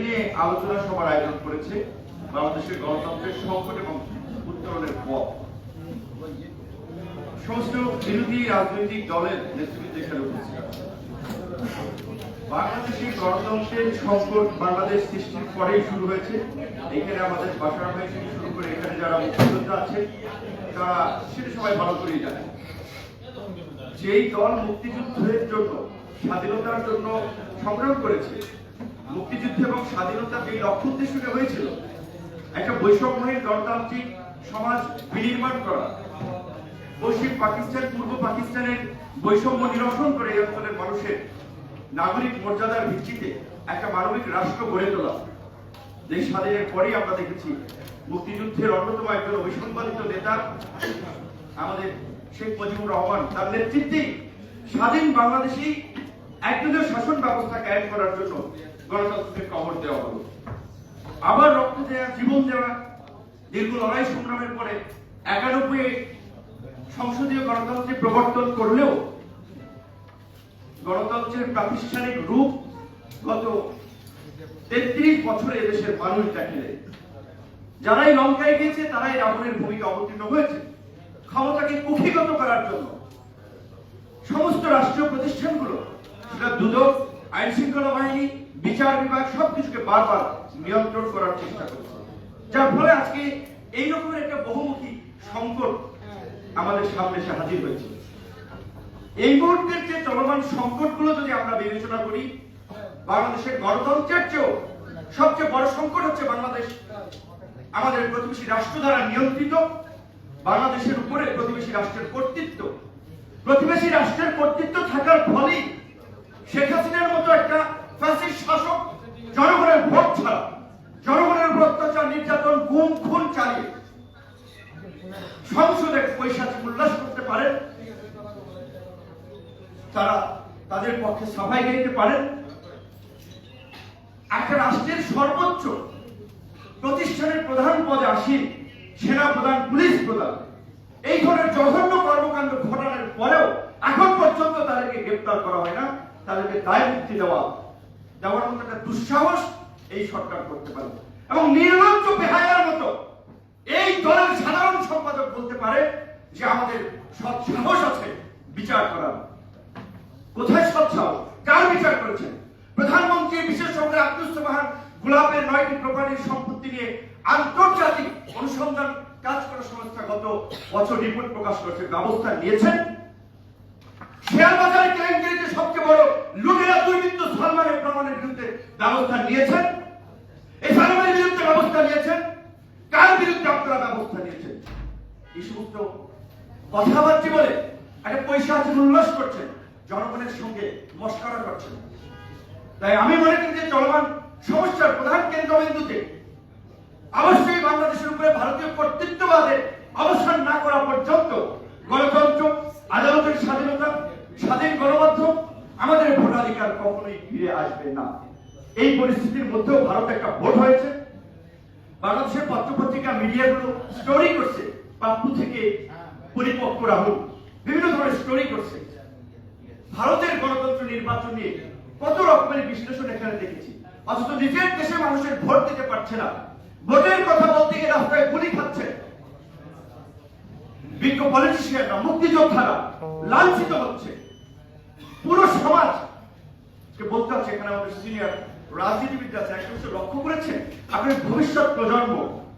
নিয়ে আলোচনা সভার আয়োজন করেছে বাংলাদেশের গণতন্ত্রের সংকট এবং উত্তরণের পথ। সমস্ত বিরোধী রাজনৈতিক দলের নেতৃত্ব এখানে উপস্থিত আছে। বাংলাদেশের গণতন্ত্রের সংকট বাংলাদেশ সৃষ্টির পরেই শুরু হয়েছে। এখানে আমাদের বাসার ভাই থেকে শুরু করে এখানে যারা মুক্তিযোদ্ধা আছে তারা সেটা সবাই ভালো করেই জানে। যেই দল মুক্তিযুদ্ধের জন্য স্বাধীনতার জন্য সংগ্রাম করেছে, মুক্তিযুদ্ধ এবং স্বাধীনতা যে লক্ষ্য উদ্দেশ্যে হয়েছিল একটা বৈষম্যহীন গণতান্ত্রিক সমাজ বিনির্মাণ করা, পশ্চিম পাকিস্তান পূর্ব পাকিস্তানের বৈষম্য নিরসন করে এই অঞ্চলের মানুষের নাগরিক মর্যাদার ভিত্তিতে একটা মানবিক রাষ্ট্র গড়ে তোলা। দেশ স্বাধীনের পরেই আমরা দেখেছি মুক্তিযুদ্ধের অন্যতম একজন অবিসংবাদিত নেতা আমাদের শেখ মুজিবুর রহমান, তার নেতৃত্বে স্বাধীন বাংলাদেশী একদলীয় শাসন ব্যবস্থা কায়েম করার জন্য গণতন্ত্রকে কবর দেওয়া হলো। আবার রক্ত দেওয়া, জীবন দেওয়া, দীর্ঘ লড়াই সংগ্রামের পরে 91 সংসদীয় গণতন্ত্রের প্রবর্তন করলেও গণতন্ত্রের প্রাতিষ্ঠানিক রূপ গত 33 বছরে এদেশের মানুষ দেখে। যারাই লঙ্কায় গিয়েছে তারাই রাবণের ভূমিকা অবতীর্ণ হয়েছে ক্ষমতাকে কুক্ষিগত করার জন্য। সমস্ত রাষ্ট্রীয় প্রতিষ্ঠানগুলো, সেটা দুদক, আইন শৃঙ্খলা বাহিনী, বিচার বিভাগ সবকিছুকে বারবার নিয়ন্ত্রণ করার চেষ্টা করছে, যার ফলে আজকে এই রকমের একটা বহুমুখী সংকট আমাদের সামনে এসে হাজির হয়েছে। এই মুহূর্তের যে চলমান সংকটগুলো যদি আমরা বিবেচনা করি, বাংলাদেশের গণতন্ত্রের চেয়েও সবচেয়ে বড় সংকট হচ্ছে বাংলাদেশ আমাদের প্রতিবেশী রাষ্ট্র দ্বারা নিয়ন্ত্রিত। বাংলাদেশের উপরে প্রতিবেশী রাষ্ট্রের কর্তৃত্ব, প্রতিবেশী রাষ্ট্রের কর্তৃত্ব থাকার ফলেই শেখ হাসিনার মতো একটা ফ্যাসিস্ট শাসক জনগণের ভোট ছাড়া, জনগণের উপর অত্যাচার, নির্যাতন, গুম খুন চালিয়ে সংসদে পৈশাচিক উল্লাস করতে পারেন, তারা তাদের পক্ষে সাফাই গাইতে পারেন। একটা রাষ্ট্রের সর্বোচ্চ প্রতিষ্ঠানের প্রধান পদে আসীন সেনা প্রধান, পুলিশ প্রধান এই ধরনের জঘন্য কর্মকাণ্ড ঘটানোর পরেও এখন পর্যন্ত তাদেরকে গ্রেপ্তার করা হয় না, তাদেরকে দায় মুক্তি দেওয়ার মতো একটা দুঃসাহস এই সরকার করতে পারে। এবং নির্লজ্জ বেহায়ার মতো এই দলের সাধারণ সম্পাদক বলতে পারে যে আমাদের সৎ সাহস আছে বিচার করার। কোথায় সৎ সাহস? কার বিচার করেছেন? প্রধানমন্ত্রী বিশেষ সঙ্গে আব্দুস-সোবহান গোলাপের 9টি প্রপার্টির সম্পত্তি নিয়ে আন্তর্জাতিক অনুসন্ধান কাজ করা সংস্থা গত বছর রিপোর্ট প্রকাশ করেছে, ব্যবস্থা নিয়েছেন। শেয়ার বাজারে কেলেঙ্কারিতে সবচেয়ে বড় লুটেরা দুর্বৃত্ত সালমানের প্রমাণের বিরুদ্ধে ব্যবস্থা নিয়েছেন। এই সালমানের বিরুদ্ধে ব্যবস্থা নিয়েছেন। কার বিরুদ্ধে আপনারা ব্যবস্থা নিয়েছেন? এই সমস্ত কথাবার্তা বলে একটা পৈশাচিক উল্লাস করছেন, জনগণের সঙ্গে মশকরা করছেন। তাই আমি মনে করি যে চলমান সমস্যার প্রধান কেন্দ্রবিন্দুতে অবশ্যই বাংলাদেশের উপরে ভারতীয় কর্তৃত্ববাদের অবসান না করা পর্যন্ত গণতন্ত্র, আদালতের স্বাধীনতা, স্বাধীন গণমাধ্যম, আমাদের ভোটাধিকার কখনোই ফিরে আসবে না। এই পরিস্থিতির মধ্যেও ভারত একটা ভোট হয়েছে। বাংলাদেশের পত্রপত্রিকা মিডিয়াগুলো স্টোরি করছে, বাপু থেকে পরিপক্ক রাহুল বিভিন্ন ধরনের স্টোরি করছে। ভারতের গণতন্ত্র নির্বাচন নিয়ে কত রকমের বিশ্লেষণ এখানে দেখেছি, অথচ নিজের দেশে মানুষের ভোট দিতে পারছে না। ভোটের কথা বলতে গিয়ে রাস্তায় গুলি খাচ্ছে। বিজ্ঞ পলিটিশিয়ানরা, মুক্তিযোদ্ধারা লাঞ্ছিত হচ্ছে। পুরো সমাজ বলতে হচ্ছে, এখানে আমাদের সিনিয়র রাজনীতিবিদ আছে, একটা বিষয় লক্ষ্য করেছেন, আপনার ভবিষ্যৎ প্রজন্ম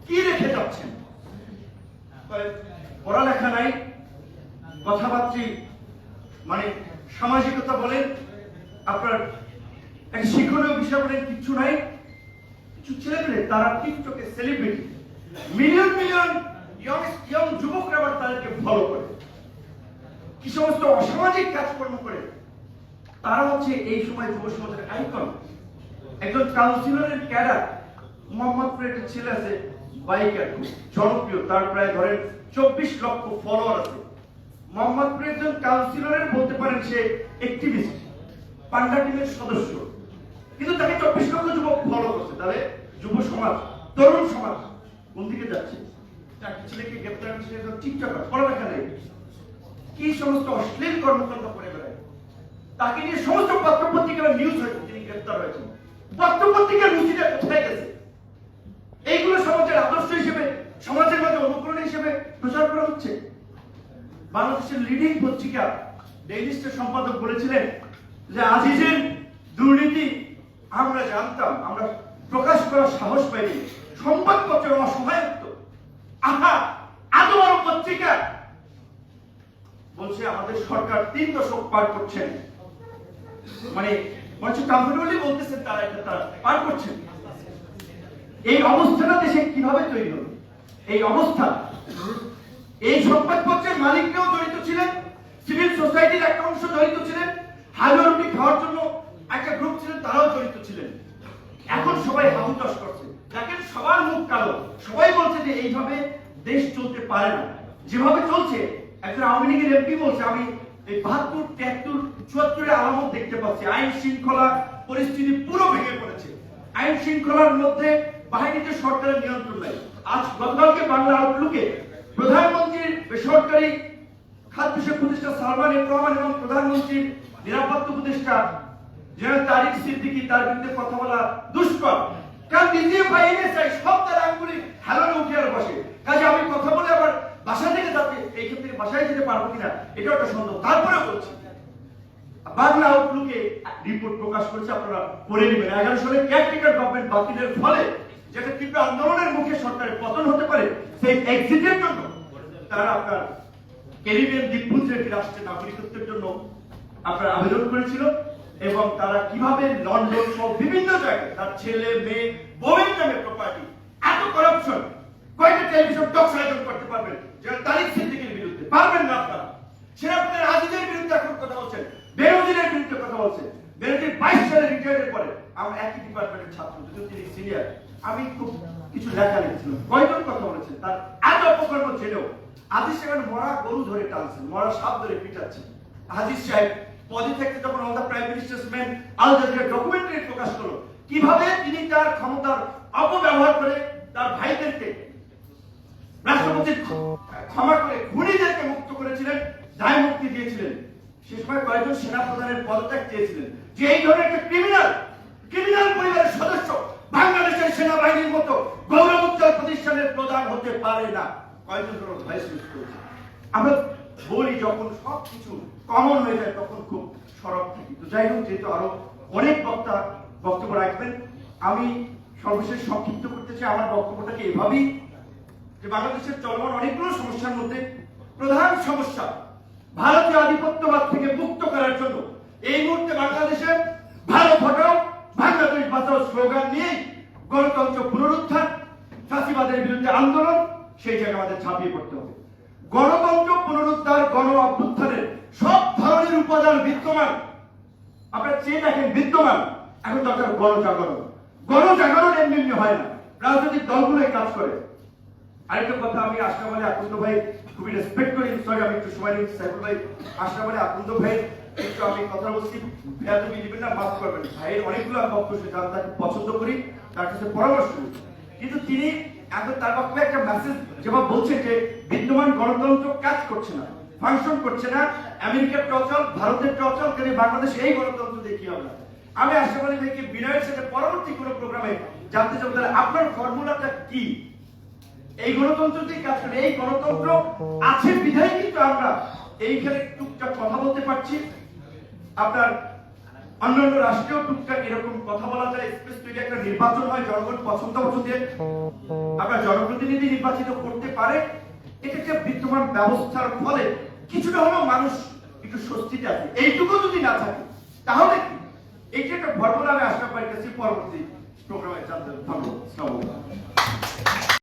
কি রেখে যাচ্ছেন? পড়ালেখা নাই, কথাবার্তা মানে সামাজিকতা বলেন, আপনার একটা শিক্ষণীয় বিষয় বলেন, কিচ্ছু নাই। কিছু ছেলেমেয়ে তারা টিকটকে সেলিব্রিটি, মিলিয়ন মিলিয়ন ইয়ং যুবকরা আবার তাদেরকে ফলো করে, কি সমস্ত অসামাজিক কাজকর্ম করে। তারা হচ্ছে এই সময় যুব সমাজের আইকন। একজন কাউন্সিলরের ক্যাডার মোহাম্মদপুরে একটা ছেলে আছে, বাইকার, খুব জনপ্রিয়, তার প্রায় ধরেন 24 লক্ষ ফলোয়ার আছে। মোহাম্মদপুরে একজন কাউন্সিলরের বলতে পারেন সে অ্যাক্টিভিস্ট, পান্ডা টিমের সদস্য, কিন্তু তাকে 24 লক্ষ যুবক ফলো করছে। তাহলে যুব সমাজ, তরুণ সমাজ কোন দিকে যাচ্ছে? চারটি ছেলেকে গ্রেপ্তার করছে, টিকটকার, পড়ালেখা নেই, কি সমস্ত অশ্লীল কর্মকাণ্ড করে বেড়ায়। তাকে নিয়ে সমস্ত পত্রপত্রিকার নিউজ হয়েছে, তিনি গ্রেপ্তার হয়েছেন। পত্রপত্রিকার রুচিটা লিডিং পত্রিকা ডেইলি স্টার সম্পাদক বলেছিলেন যে আজিজের দুর্নীতি আমরা জানতাম, আমরা প্রকাশ করার সাহস পাইনি, সংবাদপত্রের অসহায়ত্ব। আহা, এত বড় পত্রিকা বলছে আমাদের সরকার 3 দশক পার করছেন, মানে কমফোর্টেবলি বলতেছেন তারা পার করছেন। এই অবস্থাটা দেশে কিভাবে তৈরি হলো? এই অবস্থা, এই সংবাদপত্রের মালিকরাও জড়িত ছিলেন, সিভিল সোসাইটির একটা অংশ জড়িত ছিলেন, হালুয়া রুটি খাওয়ার জন্য একটা গ্রুপ ছিলেন, তারাও জড়িত ছিলেন। এখন সবাই হাহুতাশ করছে, দেখেন সবার মুখ কালো, সবাই বলছে যে এইভাবে দেশ চলতে পারে না যেভাবে চলছে। একজন আওয়ামী লীগের এমপি বলছে আমি এই 72, 73, 74 এর আলামত দেখতে পাচ্ছি। আইন শৃঙ্খলা পরিস্থিতি পুরো ভেঙে পড়েছে, আইন শৃঙ্খলার মধ্যে বাহিনীতে সরকারের নিয়ন্ত্রণ নাই। আজ গতকালকে বাংলা আউটলুকে প্রধানমন্ত্রীর বেসরকারি খাদ্য প্রতিষ্ঠা সালমান এফ রহমান এবং প্রধানমন্ত্রীর নিরাপত্তা উপদেষ্টা জেনারেল তারিক সিদ্দিকী তার বিরুদ্ধে কথা বলা দুষ্কর, কারণ নিজে বাইরে চাই সব তার আঙ্গুলি হেলানো উঠে আর বসে। কাজে আমি কথা বলে আবার বাসা থেকে যাতে এইখান থেকে বাসায় যেতে পারবো কিনা এটা একটা সন্দেহ। তারপরে বলছি বাংলা আউটলুকে রিপোর্ট প্রকাশ করেছে, আপনারা পড়ে নেবেন। 11 সালে কেয়ারটেকার গভর্নমেন্ট বাতিলের ফলে যেটা তীব্র আন্দোলনের মুখে সরকারের পতন হতে পারে, সেই এক্সিটের জন্য তারা আপনার ক্যারিবিয়ান দ্বীপপুঞ্জের রাষ্ট্রের নাগরিকত্বের জন্য আপনার আবেদন করেছিল এবং তারা কিভাবে লন্ডন সহ বিভিন্ন জায়গায় তার ছেলে মেয়ে বউয়ের নামে প্রপার্টি, এত করাপশন, কয়টা টেলিভিশন টকস আয়োজন করতে পারবেন যেটা তারিক সিদ্দিকীর বিরুদ্ধে? পারবেন না আপনারা। সেটা আপনার আজিজের বিরুদ্ধে এখন কথা বলছেন, বেনজিরের বিরুদ্ধে কথা বলছেন। বেনজির 22 সালে রিটায়ারের পরে আমরা একই ডিপার্টমেন্টের ছাত্র, যদিও তিনি সিনিয়র, আমি খুব কিছু লেখা লিখছিলাম, কয়জন কথা বলেছেন তার এত অপকর্ম ছেলেও আজিজ সেখানে মরা গরু ধরে টানছেন, মরা সাপ ধরে পিটাচ্ছেন। আজিজ সাহেব পদে থাকতে যখন All the Prime Minister's Men Al Jazeera documentary প্রকাশ করলো কিভাবে তিনি তার ক্ষমতার অপব্যবহার করে তার ভাইদেরকে রাষ্ট্রপতির ক্ষমা করে খুনিদেরকে মুক্ত করেছিলেন, দায় মুক্তি দিয়েছিলেন। সে সময় কয়েকজন সেনাপ্রধানের পদত্যাগ চেয়েছিলেন যে এই ধরনের একটা ক্রিমিনাল পরিবারের সদস্য বাংলাদেশের সেনাবাহিনীর মতো গৌরবোজ্জ্বল প্রতিষ্ঠানের প্রধান হতে পারে না। কয়েকজন ভয়েস ইউজ করেছে। আমরা বলি যখন সবকিছু কমন হয়ে যায় তখন খুব সরব থাকি। তো যাই হোক, যেহেতু আরো অনেক বক্তা বক্তব্য রাখবেন, আমি সর্বশেষ সংক্ষিপ্ত করতে চাই আমার বক্তব্যটাকে এভাবেই যে বাংলাদেশের চলমান অনেকগুলো সমস্যার মধ্যে প্রধান সমস্যা ভারতীয় আধিপত্যবাদ থেকে মুক্ত করার জন্য এই মুহূর্তে বাংলাদেশে ভারত হটাও বাংলাদেশ বাঁচাও স্লোগান নিয়ে গণতন্ত্র পুনরুদ্ধার, ফাঁসিবাদের বিরুদ্ধে আন্দোলন, সেই জায়গায় আমাদের ঝাঁপিয়ে পড়তে হবে। গণতন্ত্র পুনরুদ্ধার, গণ অভ্যুত্থানের সব ধরনের উপাদান বিদ্যমান, আপনারা চেয়ে দেখেন বিদ্যমান। এখন দরকার গণজাগরণ। গণজাগরণ এমনি হয় না, রাজনৈতিক দলগুলোই কাজ করে। আরেকটা কথা, আমি আশরাফ আলী আকন্দ ভাই খুবই রেসপেক্ট করি, সরি আমি একটু সময় নিচ্ছি। সাইফুল ভাই, আশরাফ আলী আকন্দ ভাই একটু আমি কথা বলছি, বেয়াদবি দিবেন না, মাফ করবেন। ভাইয়ের অনেকগুলো বক্তব্য যারা তাকে পছন্দ করি, তার কাছে পরামর্শ করি, কিন্তু তিনি এখন তার বক্তব্যে একটা মেসেজ যেভাবে বলছে যে বিদ্যমান গণতন্ত্র কাজ করছে না, ফাংশন করছে না, আমেরিকার টচল, ভারতের টচল, কিন্তু বাংলাদেশে এই গণতন্ত্র দেখি আমরা। আমি আশরাফ আলী ভাইকে বিনয়ের সাথে পরবর্তী কোনো প্রোগ্রামে জানতে চাবো তাহলে আপনার ফর্মুলাটা কি? এই গণতন্ত্রতেই কাজ করে, এই গণতন্ত্র আছে বিধায় কিন্তু আমরা এইখানে টুকটাক কথা বলতে পারছি। আপনার অন্যান্য রাষ্ট্রীয় টুকটাক এরকম কথা বলা যায়, স্পেসিফিক একটা নির্বাচন হয়, জনগণ পছন্দ দিয়ে আপনার জনপ্রতিনিধি নির্বাচিত করতে পারে। এটা একটা বিদ্যমান ব্যবস্থার ফলে কিছুটা হলেও মানুষ একটু স্বস্তিতে আছে। এইটুকু যদি না থাকে তাহলে কি? এইটা একটা ফর্মুলা আমি আশা পাই কাছে পরবর্তী প্রোগ্রামে জানতে। ধন্যবাদ।